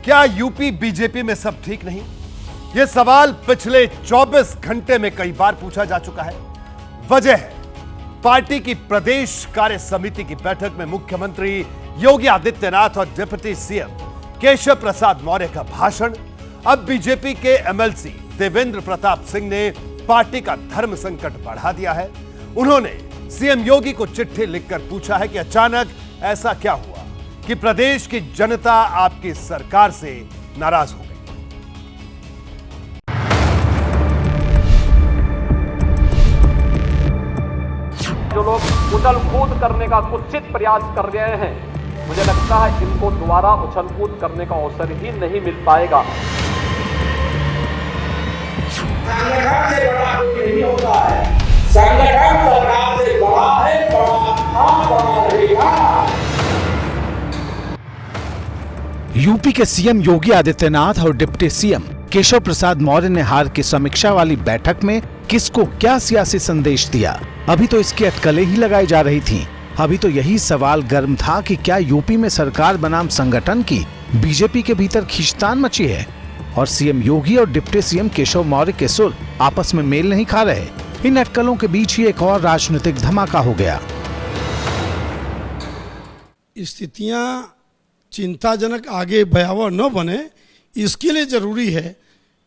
क्या UP BJP में सब ठीक नहीं? यह सवाल पिछले 24 घंटे में कई बार पूछा जा चुका है। वजह है पार्टी की प्रदेश कार्य समिति की बैठक में मुख्यमंत्री योगी आदित्यनाथ और डिप्टी सीएम केशव प्रसाद मौर्य का भाषण। अब बीजेपी के एमएलसी देवेंद्र प्रताप सिंह ने पार्टी का धर्म संकट बढ़ा दिया है। उन्होंने सीएम योगी को चिट्ठी लिखकर पूछा है कि अचानक ऐसा क्या हुआ कि प्रदेश की जनता आपकी सरकार से नाराज हो गई। जो लोग उछल कूद करने का कुत्सित प्रयास कर रहे हैं, मुझे लगता है इनको दोबारा उछल कूद करने का अवसर ही नहीं मिल पाएगा। संगठन से बड़ा कोई नहीं होता है। संगठन सरकार से बड़ा है, बड़ा रहेगा। यूपी के सीएम योगी आदित्यनाथ और डिप्टी सीएम केशव प्रसाद मौर्य ने हार की समीक्षा वाली बैठक में किसको क्या सियासी संदेश दिया, अभी तो इसकी अटकलें ही लगाई जा रही थीं। अभी तो यही सवाल गर्म था कि क्या यूपी में सरकार बनाम संगठन की बीजेपी के भीतर खींचतान मची है और सीएम योगी और डिप्टी सीएम केशव मौर्य के सुर आपस में मेल नहीं खा रहे। इन अटकलों के बीच ही एक और राजनीतिक धमाका हो गया। स्थितियां चिंताजनक आगे भयावह न बने, इसके लिए जरूरी है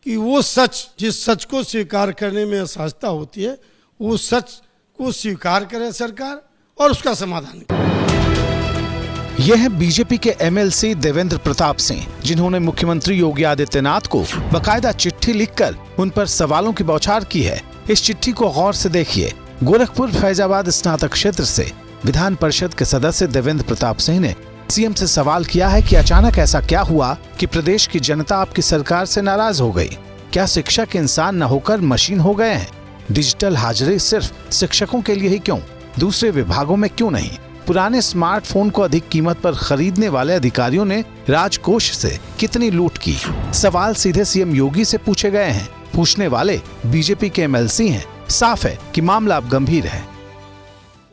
कि वो सच, जिस सच को स्वीकार करने में असहजता होती है, वो सच को स्वीकार करे सरकार और उसका समाधान करे। यह है बीजेपी के एमएलसी देवेंद्र प्रताप सिंह, जिन्होंने मुख्यमंत्री योगी आदित्यनाथ को बकायदा चिट्ठी लिखकर उन पर सवालों की बौछार की है। इस चिट्ठी को गौर से देखिए। गोरखपुर फैजाबाद स्नातक क्षेत्र से विधान परिषद के सदस्य देवेंद्र प्रताप सिंह ने सीएम से सवाल किया है कि अचानक ऐसा क्या हुआ कि प्रदेश की जनता आपकी सरकार से नाराज हो गई। क्या शिक्षक इंसान न होकर मशीन हो गए हैं? डिजिटल हाजिरी सिर्फ शिक्षकों के लिए ही क्यों, दूसरे विभागों में क्यों नहीं? पुराने स्मार्टफोन को अधिक कीमत पर खरीदने वाले अधिकारियों ने राजकोष से कितनी लूट की? सवाल सीधे सीएम योगी से पूछे गए हैं। पूछने वाले बीजेपी के एमएलसी हैं। साफ है कि मामला अब गंभीर है।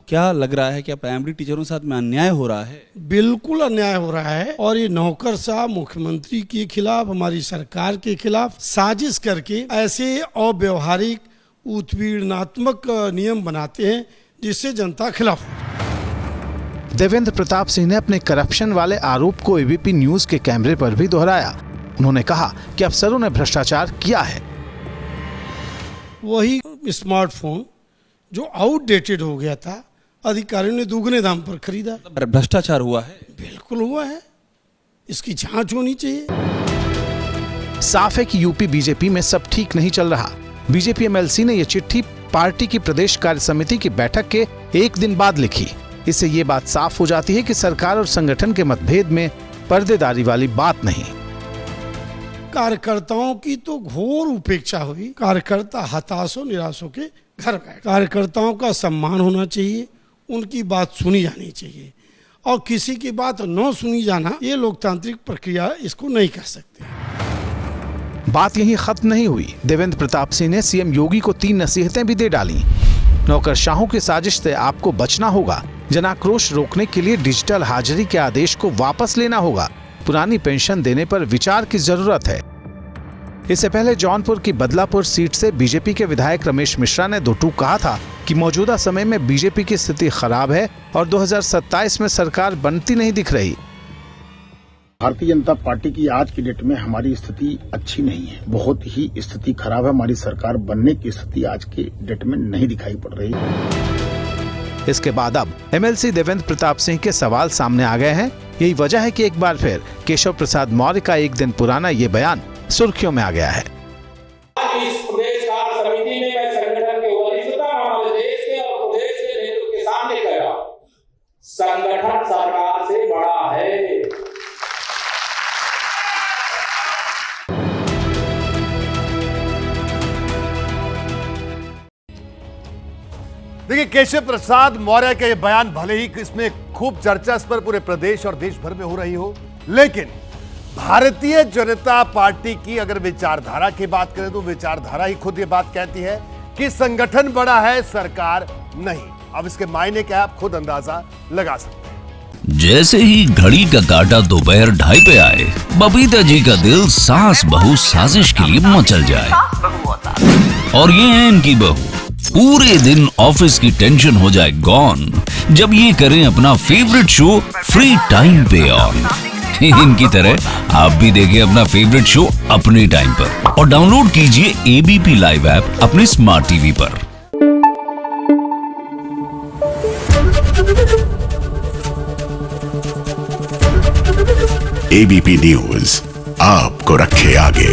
क्या लग रहा है, क्या प्राइमरी टीचरों के साथ में अन्याय हो रहा है? बिल्कुल अन्याय हो रहा है और ये नौकरशाह मुख्यमंत्री के खिलाफ, हमारी सरकार के खिलाफ साजिश करके ऐसे अव्यवहारिक उत्पीड़नात्मक नियम बनाते हैं जिससे जनता खिलाफ हो। देवेंद्र प्रताप सिंह ने अपने करप्शन वाले आरोप को एबीपी न्यूज के कैमरे पर भी दोहराया। उन्होंने कहा कि अफसरों ने भ्रष्टाचार किया है। वही स्मार्टफोन जो आउटडेटेड हो गया था, अधिकारियों ने दुगने दाम पर खरीदा। भ्रष्टाचार हुआ है? बिल्कुल हुआ है, इसकी जांच होनी चाहिए। साफ है कि यूपी बीजेपी में सब ठीक नहीं चल रहा। बीजेपी एमएलसी ने यह चिट्ठी पार्टी की प्रदेश कार्य समिति की बैठक के एक दिन बाद लिखी। इससे ये बात साफ हो जाती है कि सरकार और संगठन के मतभेद में पर्देदारी वाली बात नहीं। कार्यकर्ताओं की तो घोर उपेक्षा हुई। कार्यकर्ता हताश हो, निराश हो के घर बैठ। कार्यकर्ताओं का सम्मान होना चाहिए, उनकी बात सुनी जानी चाहिए और किसी की बात न सुनी जाना, ये लोकतांत्रिक प्रक्रिया इसको नहीं कह सकते। बात यहीं खत्म नहीं हुई। देवेंद्र प्रताप सिंह ने सीएम योगी को 3 नसीहतें भी दे डाली। नौकरशाहों की साजिश से आपको बचना होगा। जनाक्रोश रोकने के लिए डिजिटल हाजिरी के आदेश को वापस लेना होगा। पुरानी पेंशन देने पर विचार की जरूरत है। इससे पहले जौनपुर की बदलापुर सीट से बीजेपी के विधायक रमेश मिश्रा ने दो टूक कहा था कि मौजूदा समय में बीजेपी की स्थिति खराब है और 2027 में सरकार बनती नहीं दिख रही। भारतीय जनता पार्टी की आज की डेट में हमारी स्थिति अच्छी नहीं है, बहुत ही स्थिति खराब है। हमारी सरकार बनने की स्थिति आज के डेट में नहीं दिखाई पड़ रही। इसके बाद अब एमएलसी देवेंद्र प्रताप सिंह के सवाल सामने आ गए हैं। यही वजह है कि एक बार फिर केशव प्रसाद मौर्य का एक दिन पुराना ये बयान सुर्खियों में आ गया है। इस प्रदेश कार्य समिति में मैं संगठन के वरिष्ठता हमारे देश के और प्रदेश के नेतृत्व के सामने कहा, संगठन सरकार से बड़ा है। देखिए, केशव प्रसाद मौर्य का यह बयान भले ही इसमें खूब चर्चा इस पर पूरे प्रदेश और देश भर में हो रही हो, लेकिन भारतीय जनता पार्टी की अगर विचारधारा की बात करें तो विचारधारा ही खुद ये बात कहती है कि संगठन बड़ा है, सरकार नहीं। अब इसके मायने क्या है आप खुद अंदाजा लगा सकते हैं। जैसे ही घड़ी का काटा दोपहर 2:30 पे आए, बबीता जी का दिल सास बहू साजिश के लिए मचल जाए। और ये है इनकी बहू, पूरे दिन ऑफिस की टेंशन हो जाए गॉन जब ये करें अपना फेवरेट शो फ्री टाइम पे ऑन। इनकी तरह आप भी देखें अपना फेवरेट शो अपने टाइम पर और डाउनलोड कीजिए एबीपी लाइव ऐप अपने स्मार्ट टीवी पर। एबीपी न्यूज आपको रखे आगे।